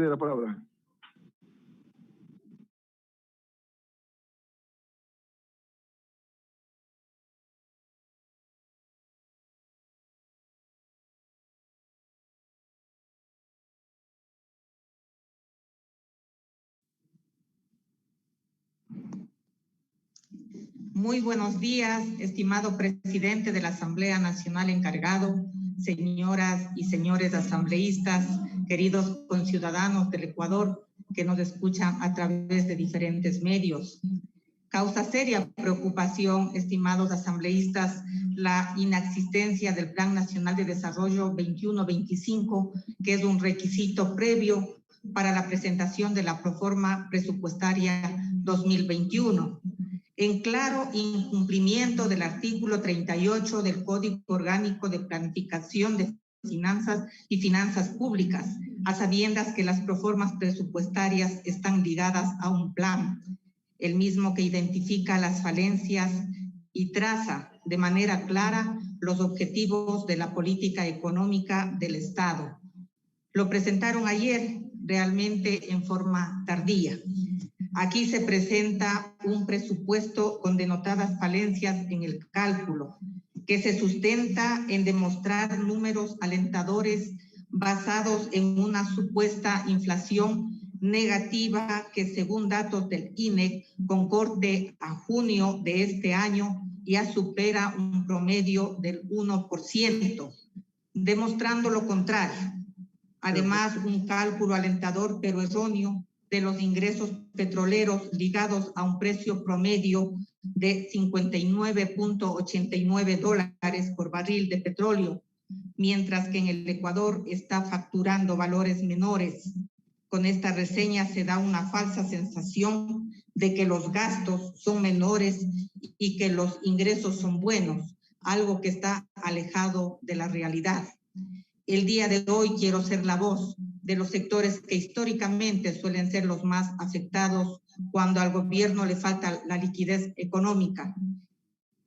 tiene la palabra. Muy buenos días, estimado presidente de la Asamblea Nacional encargado, señoras y señores asambleístas, queridos conciudadanos del Ecuador que nos escuchan a través de diferentes medios. Causa seria preocupación, estimados asambleístas, la inexistencia del Plan Nacional de Desarrollo 21-25, que es un requisito previo para la presentación de la proforma presupuestaria 2021. En claro incumplimiento del artículo 38 del Código Orgánico de Planificación de Finanzas y Finanzas Públicas, a sabiendas que las proformas presupuestarias están ligadas a un plan, el mismo que identifica las falencias y traza de manera clara los objetivos de la política económica del Estado. Lo presentaron ayer realmente en forma tardía. Aquí se presenta un presupuesto con denotadas falencias en el cálculo, que se sustenta en demostrar números alentadores basados en una supuesta inflación negativa que, según datos del INEC, con corte a junio de este año, ya supera un promedio del 1%, demostrando lo contrario. Además, un cálculo alentador pero erróneo de los ingresos petroleros ligados a un precio promedio de $59.89 por barril de petróleo, mientras que en el Ecuador está facturando valores menores. Con esta reseña se da una falsa sensación de que los gastos son menores y que los ingresos son buenos, algo que está alejado de la realidad. El día de hoy quiero ser la voz de los sectores que históricamente suelen ser los más afectados cuando al gobierno le falta la liquidez económica.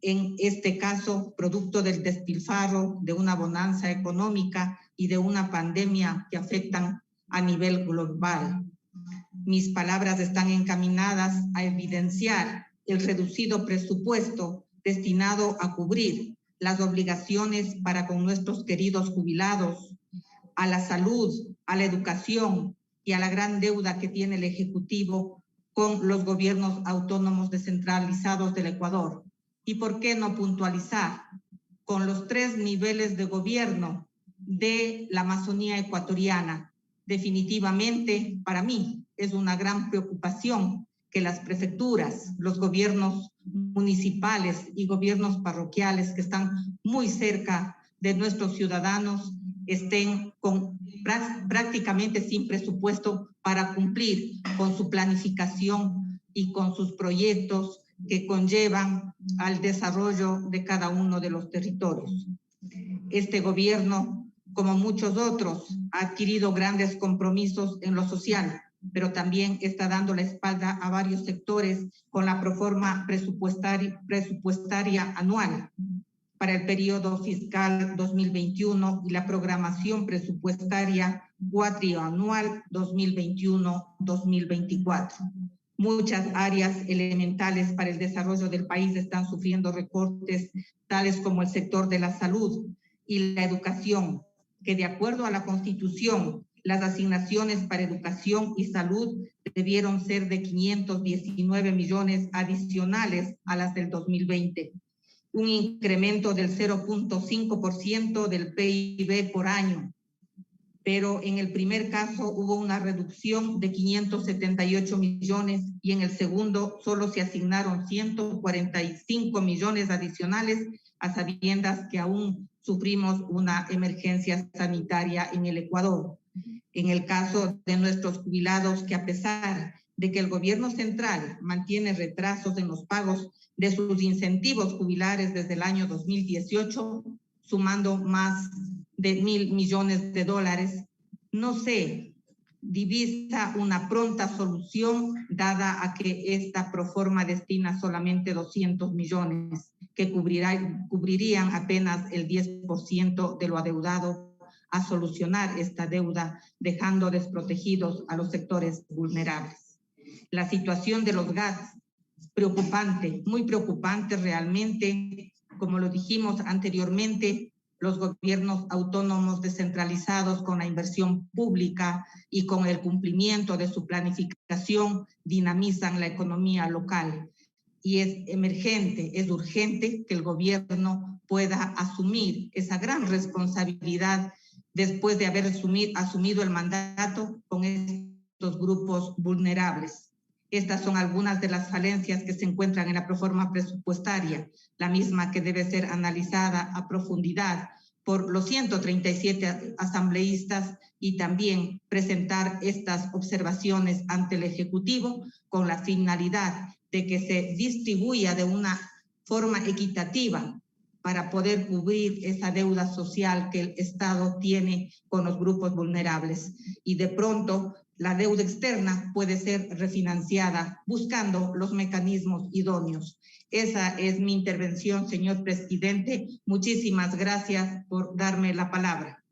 En este caso, producto del despilfarro, de una bonanza económica y de una pandemia que afectan a nivel global. Mis palabras están encaminadas a evidenciar el reducido presupuesto destinado a cubrir las obligaciones para con nuestros queridos jubilados, a la salud, a la educación y a la gran deuda que tiene el Ejecutivo con los gobiernos autónomos descentralizados del Ecuador. ¿Y por qué no puntualizar? Con los 3 niveles de gobierno de la Amazonía ecuatoriana. Definitivamente, para mí, es una gran preocupación que las prefecturas, los gobiernos municipales y gobiernos parroquiales que están muy cerca de nuestros ciudadanos estén prácticamente sin presupuesto para cumplir con su planificación y con sus proyectos que conllevan al desarrollo de cada uno de los territorios. Este gobierno, como muchos otros, ha adquirido grandes compromisos en lo social, pero también está dando la espalda a varios sectores con la proforma presupuestaria anual para el periodo fiscal 2021 y la programación presupuestaria cuatrianual 2021-2024. Muchas áreas elementales para el desarrollo del país están sufriendo recortes, tales como el sector de la salud y la educación, que de acuerdo a la Constitución, las asignaciones para educación y salud debieron ser de 519 millones adicionales a las del 2020. Un incremento del 0.5% del PIB por año, pero en el primer caso hubo una reducción de 578 millones y en el segundo solo se asignaron 145 millones adicionales, a sabiendas que aún sufrimos una emergencia sanitaria en el Ecuador. En el caso de nuestros jubilados, que a pesar de que el gobierno central mantiene retrasos en los pagos de sus incentivos jubilares desde el año 2018, sumando más de $1.000 millones, no se divisa una pronta solución, dada a que esta proforma destina solamente 200 millones, que cubrirían apenas el 10% de lo adeudado a solucionar esta deuda, dejando desprotegidos a los sectores vulnerables. La situación de los GATS, preocupante, muy preocupante realmente. Como lo dijimos anteriormente, los gobiernos autónomos descentralizados con la inversión pública y con el cumplimiento de su planificación dinamizan la economía local. Y es emergente, es urgente que el gobierno pueda asumir esa gran responsabilidad después de haber asumido el mandato con estos grupos vulnerables. Estas son algunas de las falencias que se encuentran en la proforma presupuestaria, la misma que debe ser analizada a profundidad por los 137 asambleístas y también presentar estas observaciones ante el Ejecutivo con la finalidad de que se distribuya de una forma equitativa para poder cubrir esa deuda social que el Estado tiene con los grupos vulnerables. Y de pronto la deuda externa puede ser refinanciada buscando los mecanismos idóneos. Esa es mi intervención, señor presidente. Muchísimas gracias por darme la palabra.